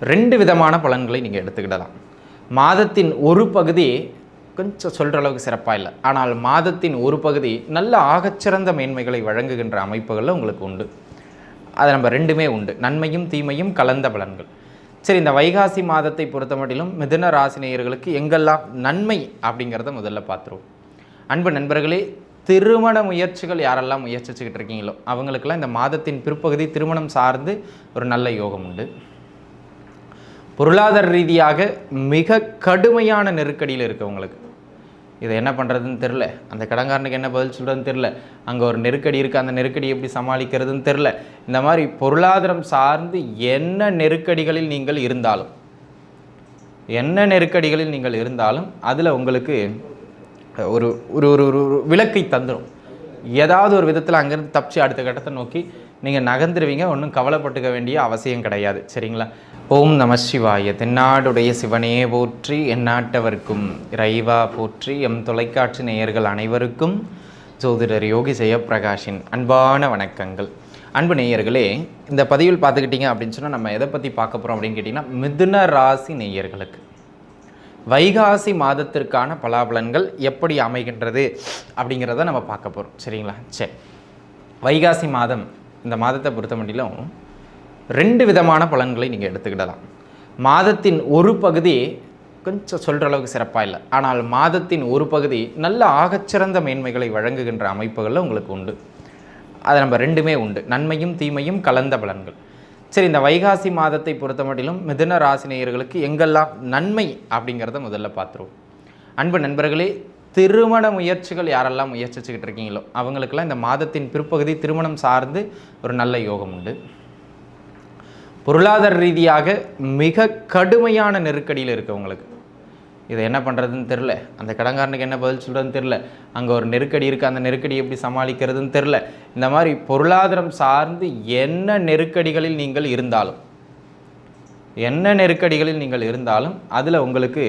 2 விதமான பலன்களை நீங்கள் எடுத்துக்கிடலாம். மாதத்தின் ஒரு பகுதி கொஞ்சம் சொல்கிற அளவுக்கு சிறப்பாக இல்லை, ஆனால் மாதத்தின் ஒரு பகுதி நல்ல ஆகச்சிறந்த மேன்மைகளை வழங்குகின்ற அமைப்புகளில் உங்களுக்கு உண்டு. அது நம்ம 2மே உண்டு, நன்மையும் தீமையும் கலந்த பலன்கள். சரி, இந்த வைகாசி மாதத்தை பொறுத்த மட்டிலும் மிதுன ராசினியர்களுக்கு எங்கெல்லாம் நன்மை அப்படிங்கிறத முதல்ல பார்த்துருவோம். அன்பு நண்பர்களே, திருமண முயற்சிகள் யாரெல்லாம் முயற்சிச்சுக்கிட்டு இருக்கீங்களோ அவங்களுக்கெல்லாம் இந்த மாதத்தின் பிற்பகுதி திருமணம் சார்ந்து ஒரு நல்ல யோகம் உண்டு. பொருளாதார ரீதியாக மிக கடுமையான நெருக்கடியில் இருக்கவங்களுக்கு இதை என்ன பண்ணுறதுன்னு தெரில, அந்த கடன்காரனுக்கு என்ன பதில் சொல்கிறதுன்னு தெரில, அங்கே ஒரு நெருக்கடி இருக்குது, அந்த நெருக்கடி எப்படி சமாளிக்கிறதுன்னு தெரில, இந்த மாதிரி பொருளாதாரம் சார்ந்து என்ன நெருக்கடிகளில் நீங்கள் இருந்தாலும் அதில் உங்களுக்கு ஒரு ஒரு ஒரு விளக்கை தந்துடும். ஏதாவது ஒரு விதத்தில் அங்கேருந்து தப்பிச்சு அடுத்த கட்டத்தை நோக்கி நீங்கள் நகர்ந்துருவீங்க. ஒன்றும் கவலைப்பட்டுக்க வேண்டிய அவசியம் கிடையாது. சரிங்களா? ஓம் நம சிவாய. தென்னாடுடைய சிவனே போற்றி, எந்நாட்டவர்க்கும் இறைவா போற்றி. எம் தொலைக்காட்சி நேயர்கள் அனைவருக்கும் ஜோதிடர் யோகி ஜெயப்பிரகாஷின் அன்பான வணக்கங்கள். அன்பு நேயர்களே, இந்த பதிவில் பார்த்துக்கிட்டிங்க அப்படின்னு சொன்னால் நம்ம எதை பற்றி பார்க்க போகிறோம் அப்படின்னு கேட்டிங்கன்னா, மிதுன ராசி நேயர்களுக்கு வைகாசி மாதத்திற்கான பலாபலன்கள் எப்படி அமைகின்றது அப்படிங்கிறத நம்ம பார்க்க போகிறோம். சரிங்களா? சரி, வைகாசி மாதம், இந்த மாதத்தை பொறுத்த மட்டிலும் 2 விதமான பலன்களை நீங்கள் எடுத்துக்கிடலாம். மாதத்தின் ஒரு பகுதி கொஞ்சம் சொல்கிற அளவுக்கு சிறப்பாக இல்லை, ஆனால் மாதத்தின் ஒரு பகுதி நல்ல ஆகச்சிறந்த மேன்மைகளை வழங்குகின்ற அமைப்புகளில் உங்களுக்கு உண்டு. அது நம்ம 2மே உண்டு, நன்மையும் தீமையும் கலந்த பலன்கள். சரி, இந்த வைகாசி மாதத்தை பொறுத்த மட்டிலும் மிதுன ராசினியர்களுக்கு எங்கெல்லாம் நன்மை அப்படிங்கிறத முதல்ல பார்த்துருவோம். அன்பு நண்பர்களே, திருமண முயற்சிகள் யாரெல்லாம் முயற்சிச்சுக்கிட்டு இருக்கீங்களோ அவங்களுக்கெல்லாம் இந்த மாதத்தின் பிற்பகுதி திருமணம் சார்ந்து ஒரு நல்ல யோகம் உண்டு. பொருளாதார ரீதியாக மிக கடுமையான நெருக்கடியில் இருக்கவங்களுக்கு இதை என்ன பண்ணுறதுன்னு தெரில, அந்த கடன்காரனுக்கு என்ன பதில் சொல்கிறதுன்னு தெரில, அங்கே ஒரு நெருக்கடி இருக்குது, அந்த நெருக்கடி எப்படி சமாளிக்கிறதுன்னு தெரில, இந்த மாதிரி பொருளாதாரம் சார்ந்து என்ன நெருக்கடிகளில் நீங்கள் இருந்தாலும் அதில் உங்களுக்கு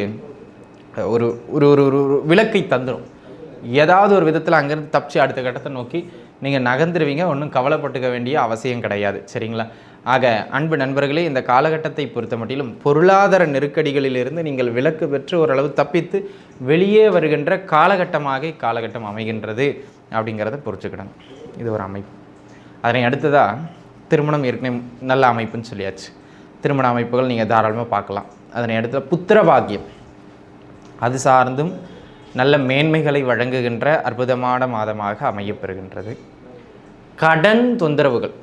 ஒரு ஒரு ஒரு விளக்கை தந்துடும். ஏதாவது ஒரு விதத்தில் அங்கேருந்து தப்பிச்சு அடுத்த கட்டத்தை நோக்கி நீங்கள் நகர்ந்துருவீங்க. ஒன்றும் கவலைப்பட்டுக்க வேண்டிய அவசியம் கிடையாது. சரிங்களா? ஆக அன்பு நண்பர்களே, இந்த காலகட்டத்தை பொறுத்த மட்டிலும் பொருளாதார நெருக்கடிகளிலிருந்து நீங்கள் விலக்கு பெற்று ஓரளவு தப்பித்து வெளியே வருகின்ற காலகட்டம் அமைகின்றது அப்படிங்கிறத புரிச்சுக்கிடணும். இது ஒரு அமைப்பு. அதனை அடுத்ததாக திருமணம் ஏற்கனவே நல்ல அமைப்புன்னு சொல்லியாச்சு. திருமண அமைப்புகள் நீங்கள் தாராளமாக பார்க்கலாம். அதனை அடுத்த புத்திர பாக்கியம், அது சார்ந்தும் நல்ல மேன்மைகளை வழங்குகின்ற அற்புதமான மாதமாக அமையப்பெறுகின்றது. கடன் தொந்தரவுகள்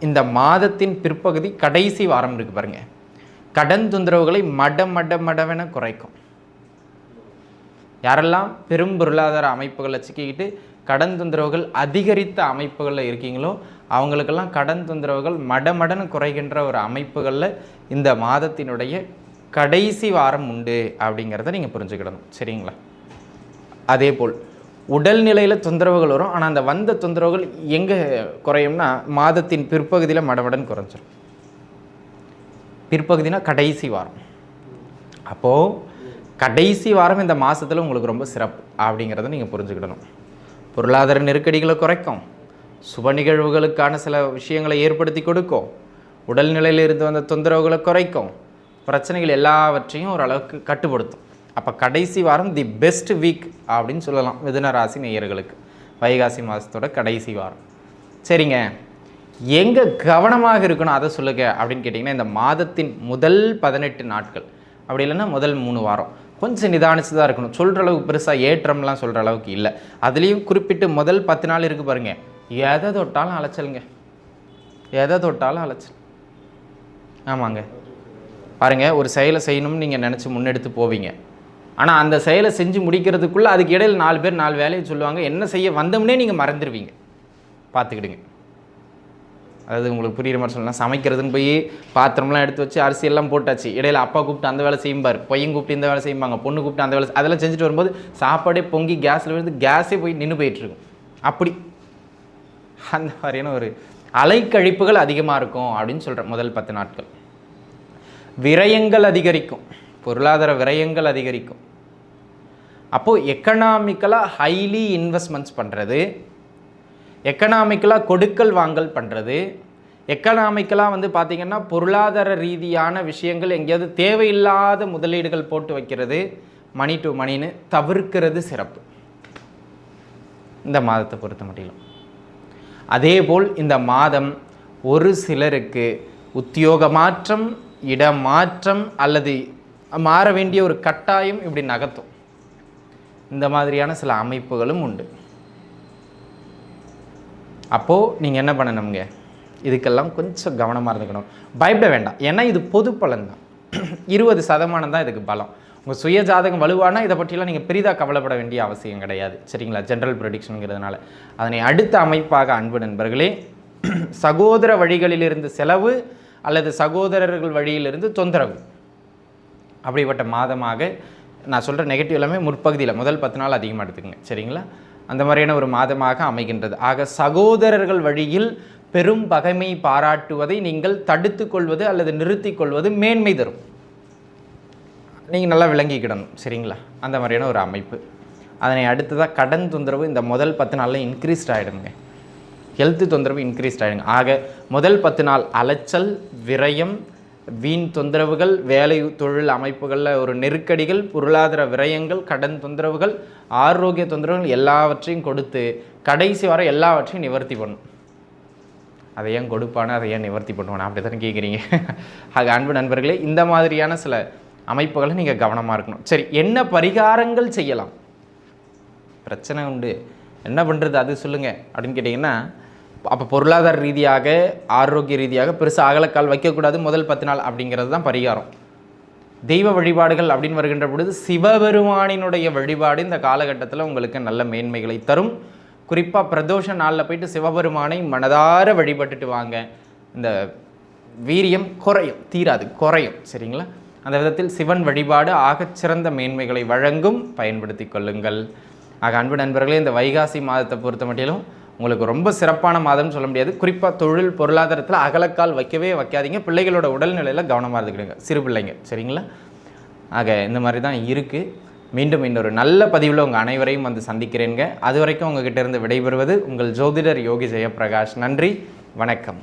இந்த மாதத்தின் பிற்பகுதி கடைசி வாரம் இருக்குது பாருங்க, கடன் தொந்தரவுகளை மடவென குறைக்கும். யாரெல்லாம் பெரும் பொருளாதார அமைப்புகளை சிக்கிக்கிட்டு கடன் தொந்தரவுகள் அதிகரித்த அமைப்புகளில் இருக்கீங்களோ அவங்களுக்கெல்லாம் கடன் தொந்தரவுகள் மடன்னு குறைகின்ற ஒரு அமைப்புகளில் இந்த மாதத்தினுடைய கடைசி வாரம் உண்டு அப்படிங்கிறத நீங்கள் புரிஞ்சுக்கிடணும். சரிங்களா? அதே போல் உடல்நிலையில் தொந்தரவுகள் வரும், ஆனால் அந்த வந்த தொந்தரவுகள் எங்கே குறையும்னா மாதத்தின் பிற்பகுதியில் மடமடன் குறைஞ்சிடும். பிற்பகுதினா கடைசி வாரம். அப்போது கடைசி வாரம் இந்த மாதத்தில் உங்களுக்கு ரொம்ப சிறப்பு அப்படிங்கிறத நீங்கள் புரிஞ்சுக்கிடணும். பொருளாதார நெருக்கடிகளை குறைக்கும், சுப நிகழ்வுகளுக்கான சில விஷயங்களை ஏற்படுத்தி கொடுக்கும், உடல்நிலையில் இருந்து வந்த தொந்தரவுகளை குறைக்கும், பிரச்சனைகள் எல்லாவற்றையும் ஓரளவுக்கு கட்டுப்படுத்தும். அப்போ கடைசி வாரம் தி பெஸ்ட் வீக் அப்படின்னு சொல்லலாம் மிதுன ராசி நேயர்களுக்கு, வைகாசி மாதத்தோட கடைசி வாரம். சரிங்க, எங்கே கவனமாக இருக்கணும் அதை சொல்லுங்க அப்படின்னு கேட்டிங்கன்னா, இந்த மாதத்தின் முதல் 18 நாட்கள், அப்படி இல்லைன்னா முதல் 3 வாரம் கொஞ்சம் நிதானிச்சு தான் இருக்கணும். சொல்கிற அளவுக்கு பெருசாக ஏற்றம்லாம் சொல்கிற அளவுக்கு இல்லை. அதுலேயும் குறிப்பிட்டு முதல் 10 நாள் இருக்குது பாருங்கள், எதை தொட்டாலும் அலைச்சல். ஆமாங்க, பாருங்கள், ஒரு செயலை செய்யணும்னு நீங்கள் நினச்சி முன்னெடுத்து போவீங்க. ஆனால் அந்த செயலை செஞ்சு முடிக்கிறதுக்குள்ளே அதுக்கு இடையில் 4 பேர் 4 வேலையை சொல்லுவாங்க. என்ன செய்ய வந்தோம்னே நீங்கள் மறந்துடுவீங்க. பார்த்துக்கிடுங்க. அதாவது உங்களுக்கு புரிகிற மாதிரி சொல்லலாம், சமைக்கிறதுன்னு போய் பாத்திரம்லாம் எடுத்து வச்சு அரிசியெல்லாம் போட்டாச்சு, இடையில அப்பா கூப்பிட்டு அந்த வேலை செய்யும்பார், பையன் கூப்பிட்டு இந்த வேலை செய்யும்பாங்க, பொண்ணு கூப்பிட்டு அந்த வேலை, அதெல்லாம் செஞ்சுட்டு வரும்போது சாப்பாடே பொங்கி கேஸில் விழுந்து கேஸே போய் நின்று போயிட்டுருக்கும். அப்படி அந்த மாதிரியான ஒரு அலைக்கழிப்புகள் அதிகமாக இருக்கும் அப்படின்னு சொல்கிறேன். முதல் 10 நாட்கள் விரயங்கள் அதிகரிக்கும், பொருளாதார விரயங்கள் அதிகரிக்கும். அப்போது எக்கனாமிக்கலாக ஹைலி இன்வெஸ்ட்மெண்ட்ஸ் பண்ணுறது, எக்கனாமிக்கலாக கொடுக்கல் வாங்கல் பண்ணுறது, எக்கனாமிக்கலாக வந்து பார்த்திங்கன்னா பொருளாதார ரீதியான விஷயங்கள் எங்கேயாவது தேவையில்லாத முதலீடுகள் போட்டு வைக்கிறது, மணி டு மணின்னு தவிர்க்கிறது சிறப்பு இந்த மாதத்தை பொறுத்த மட்டிலும். அதேபோல் இந்த மாதம் ஒரு சிலருக்கு உத்தியோக மாற்றம், இடமாற்றம் அல்லது மாற வேண்டிய ஒரு கட்டாயம் இப்படி நகர்த்தும். இந்த மாதிரியான சில அமைப்புகளும் உண்டு. அப்போது நீங்கள் என்ன பண்ணணுங்க, இதுக்கெல்லாம் கொஞ்சம் கவனமாக இருந்துக்கணும். பயப்பட வேண்டாம், ஏன்னா இது பொது பலன் தான். 20% தான் இதுக்கு பலம். உங்கள் சுய ஜாதகம் வலுவானா இதை பற்றிலாம் நீங்கள் பெரிதாக கவலைப்பட வேண்டிய அவசியம் கிடையாது, சரிங்களா? ஜென்ரல் ப்ரெடிக்ஷனுங்கிறதுனால. அதனை அடுத்த அமைப்பாக அன்பு நண்பர்களே, சகோதர வழிகளிலிருந்து செலவு அல்லது சகோதரர்கள் வழியிலிருந்து தொந்தரவு, அப்படிப்பட்ட மாதமாக நான் சொல்கிற நெகட்டிவ் எல்லாமே முற்பகுதியில் முதல் 10 நாள் அதிகமாக எடுத்துக்கங்க, சரிங்களா? அந்த மாதிரியான ஒரு மாதமாக அமைகின்றது. ஆக சகோதரர்கள் வழியில் பெரும் பகைமை பாராட்டுவதை நீங்கள் தடுத்து கொள்வது அல்லது நிறுத்தி கொள்வது மேன்மை தரும். நீங்கள் நல்லா விளங்கிக்கிடணும், சரிங்களா? அந்த மாதிரியான ஒரு அமைப்பு. அதனை அடுத்ததாக கடன் தொந்தரவு இந்த முதல் 10 நாளில் இன்க்ரீஸ்ட் ஆகிடுங்க. ஹெல்த்து தொந்தரவு இன்க்ரீஸ்ட் ஆகிடுங்க. ஆக முதல் 10 நாள் அலைச்சல், விரயம், வீண் தொந்தரவுகள், வேலை தொழில் அமைப்புகளில் ஒரு நெருக்கடிகள், பொருளாதார விரயங்கள், கடன் தொந்தரவுகள், ஆரோக்கிய தொந்தரவுகள் எல்லாவற்றையும் கொடுத்து கடைசி வர எல்லாவற்றையும் நிவர்த்தி பண்ணும். அதை ஏன் கொடுப்பானே, அதை ஏன் நிவர்த்தி பண்ணுவானே, அப்படி தானே கேட்குறீங்க. ஆக அன்பு நண்பர்களே, இந்த மாதிரியான சில அமைப்புகளை நீங்கள் கவனமாக இருக்கணும். சரி, என்ன பரிகாரங்கள் செய்யலாம்? பிரச்சனை உண்டு, என்ன பண்ணுறது அது சொல்லுங்கள் அப்படின்னு கேட்டிங்கன்னா, அப்போ பொருளாதார ரீதியாக, ஆரோக்கிய ரீதியாக பெருசாக அகலக்கால் வைக்கக்கூடாது முதல் 10 நாள் அப்படிங்கிறது தான் பரிகாரம். தெய்வ வழிபாடுகள் அப்படின்னு வருகின்ற பொழுது சிவபெருமானினுடைய வழிபாடு இந்த காலகட்டத்தில் உங்களுக்கு நல்ல மேன்மைகளை தரும். குறிப்பாக பிரதோஷ நாளில் போயிட்டு சிவபெருமானை மனதார வழிபட்டுட்டு வாங்க. இந்த வீரியம் குறையும், தீராது, குறையும், சரிங்களா? அந்த விதத்தில் சிவன் வழிபாடு ஆகச்சிறந்த மேன்மைகளை வழங்கும், பயன்படுத்தி கொள்ளுங்கள். ஆக அன்பு நண்பர்களே, இந்த வைகாசி மாதத்தை பொறுத்த மட்டிலும் உங்களுக்கு ரொம்ப சிறப்பான மாதம்னு சொல்ல முடியாது. குறிப்பாக தொழில் பொருளாதாரத்தில் அகலக்கால் வைக்கவே வைக்காதீங்க. பிள்ளைகளோட உடல்நிலையில் கவனமாக இருந்துக்கிடுங்க, சிறு பிள்ளைங்க, சரிங்களா? ஆக இந்த மாதிரி தான் இருக்குது. மீண்டும் இன்னொரு நல்ல பதிவில் உங்கள் அனைவரையும் வந்து சந்திக்கிறேங்க. அது வரைக்கும் உங்ககிட்ட இருந்து விடைபெறுவது உங்கள் ஜோதிடர் யோகி ஜெயப்பிரகாஷ். நன்றி, வணக்கம்.